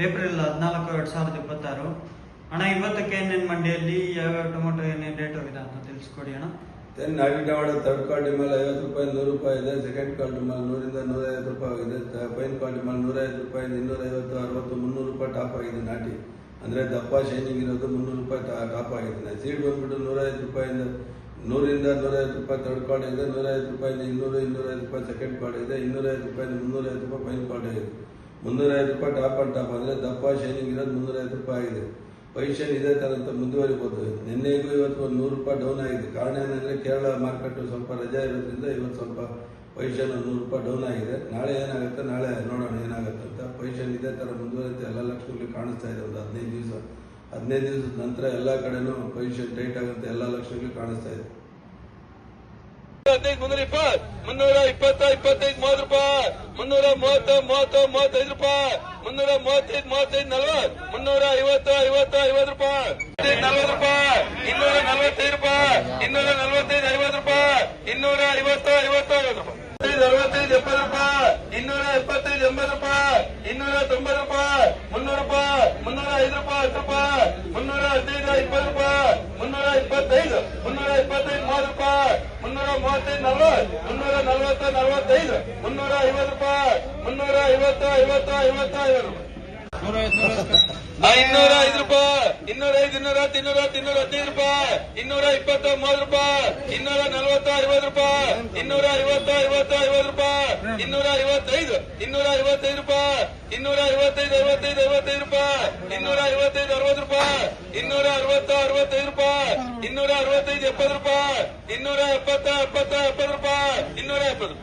April 14, 2026. ಅಣ್ಣ, ಇವತ್ತಕ್ಕೆ ಏನೇನು ಮಂಡಿಯಲ್ಲಿ ಯಾವ್ಯಾವ ಟೊಮೊಟೊ ಏನೇನು ರೇಟ್ ಹೋಗಿದೆ ಅಂತ ತಿಳಿಸ್ಕೊಡಿ ಅಣ್ಣ. ನಾಟಿ ಟೊಮೊಟೊ ಥರ್ಡ್ ಕ್ವಾಲಿಟಿ ಮೇಲೆ 50 ರೂಪಾಯಿ, 100 ರೂಪಾಯಿ ಇದೆ. ಸೆಕೆಂಡ್ ಕ್ವಾಲಿಟಿ ಮೇಲೆ 100 ರಿಂದ 150 ರೂಪಾಯಿ ಆಗಿದೆ. ಫೈನ್ ಕ್ವಾಲಿಟಿ ಮೇಲೆ 150 ರೂಪಾಯಿ, 250, 60, 300 ರೂಪಾಯಿ ಟಾಪ್ ಆಗಿದೆ. ನಾಟಿ ಅಂದರೆ ದಪ್ಪ ಶೈನಿಂಗ್ ಇರೋದು 300 ರೂಪಾಯಿ ಟಾಪ್ ಆಗಿದೆ. ಸೀಡ್ ಬಂದ್ಬಿಟ್ಟು 150 ರೂಪಾಯಿಂದ 100 ರಿಂದ 150 ರೂಪಾಯಿ ಥರ್ಡ್ ಕ್ವಾಲಿಟಿ ಇದೆ. 150 ರೂಪಾಯಿಂದ 200, 250 ರೂಪಾಯಿ ಸೆಕೆಂಡ್ ಕ್ವಾಲಿಟಿ ಇದೆ. 250 ರೂಪಾಯಿಂದ 350 ರೂಪಾಯಿ ಫೈನ್ ಕ್ವಾಲಿಟಿ ಇದೆ. 350 ರೂಪಾಯಿ ಟಾಪ್ ಅಂಡ್ ಟಾಪ್ ಅಂದರೆ ದಪ್ಪ ಶೈನಿಂಗ್ ಇರೋದು 350 ರೂಪಾಯಿ ಆಗಿದೆ. ಪೊಸಿಷನ್ ಇದೇ ಥರ ಅಂತ ಮುಂದುವರಿಬೋದು. ನಿನ್ನೆಗೂ ಇವತ್ತು ಒಂದು 100 ರೂಪಾಯಿ ಡೌನ್ ಆಗಿದೆ. ಕಾರಣ ಏನಂದರೆ ಕೇರಳ ಮಾರ್ಕೆಟ್ ಸ್ವಲ್ಪ ರಜೆ ಇರೋದ್ರಿಂದ ಇವತ್ತು ಸ್ವಲ್ಪ ಪೊಸಿಷನ್ 100 ರೂಪಾಯಿ ಡೌನ್ ಆಗಿದೆ. ನಾಳೆ ಏನಾಗುತ್ತೆ, ನಾಳೆ ನೋಡೋಣ ಏನಾಗುತ್ತೆ ಅಂತ. ಪೊಸಿಷನ್ ಇದೇ ಥರ ಮುಂದುವರಿಯುತ್ತೆ. ಎಲ್ಲ ಲಕ್ಷಣಗಳು ಕಾಣಿಸ್ತಾ ಇದೆ. ಒಂದು 15 ದಿವಸದ ನಂತರ ಎಲ್ಲ ಕಡೆನೂ ಪೊಸಿಷನ್ ಟೈಟ್ ಆಗುತ್ತೆ. ಎಲ್ಲ ಲಕ್ಷಣಗಳು ಕಾಣಿಸ್ತಾ ಇದೆ. 320, 320, 25, 30 ರೂಪಾಯಿ, 330, 30, 35 ರೂಪಾಯಿ, 335, 35, 40, 350, 50, 50 ರೂಪಾಯಿ, 40 ರೂಪಾಯಿ, 245 ರೂಪಾಯಿ, 245, 50 ರೂಪಾಯಿ, 250, 50, 50 ರೂಪಾಯಿ, 65, 70 ರೂಪಾಯಿ, 275, 80 ರೂಪಾಯಿ, 290 ರೂಪಾಯಿ, 300 ರೂಪಾಯಿ, 305 ರೂಪಾಯಿ, 10 ರೂಪಾಯಿ, 315, 20 ರೂಪಾಯಿ, 325, 325, 30 ರೂಪಾಯಿ, 335, 40, 340, 45, 350 ರೂಪಾಯಿ, 350, 50, 50, 50 ರೂಪಾಯಿ, 205 ರೂಪಾಯಿ, 205, 210, 215 ರೂಪಾಯಿ, 220, 30 ರೂಪಾಯಿ, 240, 50 ರೂಪಾಯಿ, 250, 50, 50 ರೂಪಾಯಿ, 255, 255 ರೂಪಾಯಿ, 255, 55, 55 ರೂಪಾಯಿ, 255, 60 ರೂಪಾಯಿ, 260, 65 ರೂಪಾಯಿ, 265, 70 ರೂಪಾಯಿ, 270, 70, 70 ರೂಪಾಯಿ, 270.